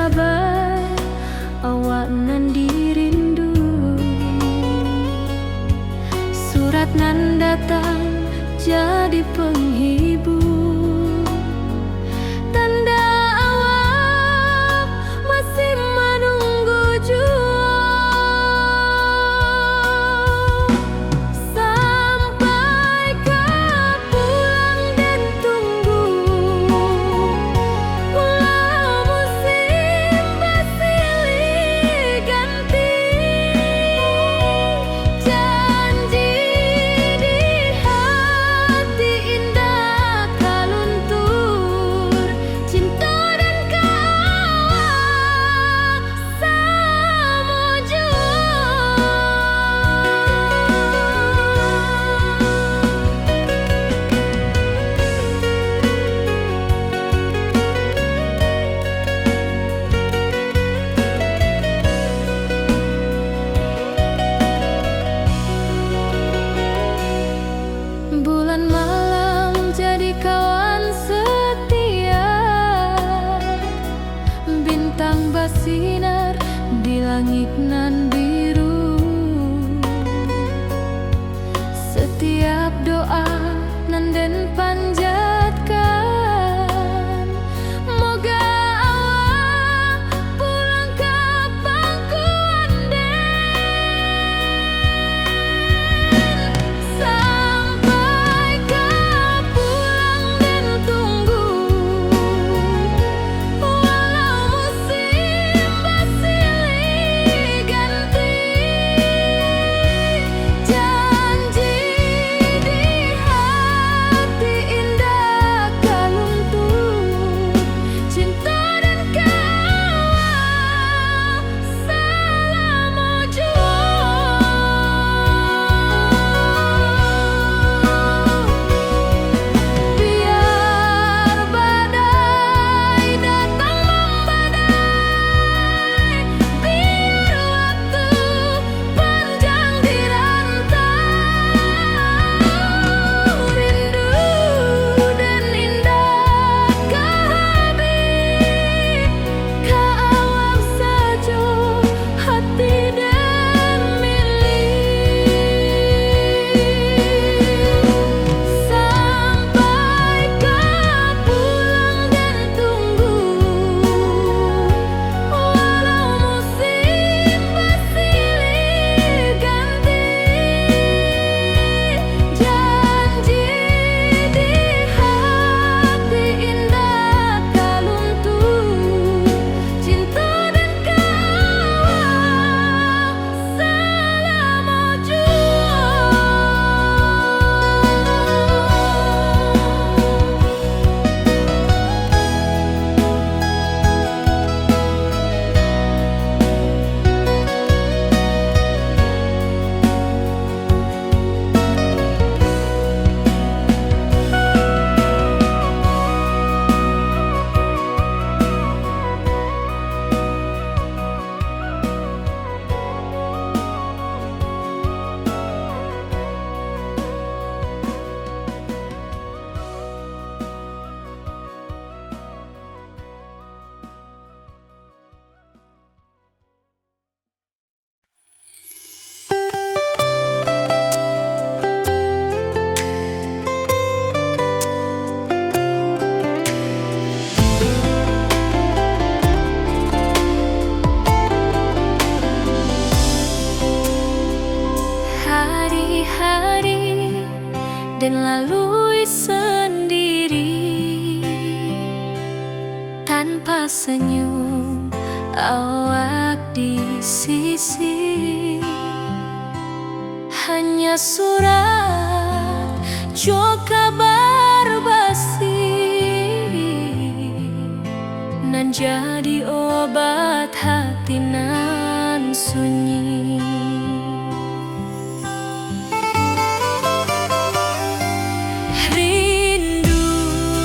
kabar awak nan dirindu. Surat nan datang jadi penghibur, tanda awak masih menunggu jua. Sampai kau pulang dan tunggu, walau musim bersilih ganti. Janji di hati indah kaluntur, cinta dan kawak sama jua. Bulan malam jadi kawan setia, bintang bersinar di langit nan biru. Setiap doa nan den panjatkan, moga awak pulang kapan ku anden. Sampai kau pulang dan tunggu, walau musim bersilih ganti. Janji di hati indah kaluntur, cinta dan kawak selama jua. Biar badai datang membadai, biar waktu panjang dirantau, rindu dan indah kehabis, kawak saja hati dan milik. Sampai kau pulang dan tunggu, walau musim bersilih ganti. Janji di hati indah kaluntur, cinta dan kawak selama jua. Hari-hari dan lalui sendiri, tanpa senyum awak di sisi. Hanya surat jo kabar basi, nan jadi obat hati nan sunyi. Rindu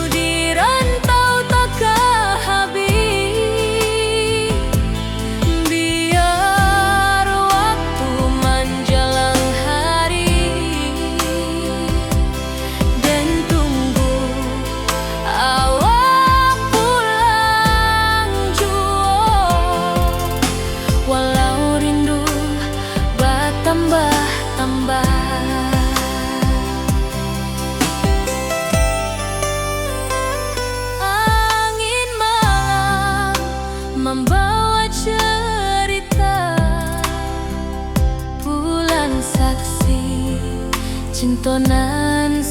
di rantau tak habis, biar waktu menjelang hari, dan tunggu awak pulang jua. membawa cerita bulan saksi cintonan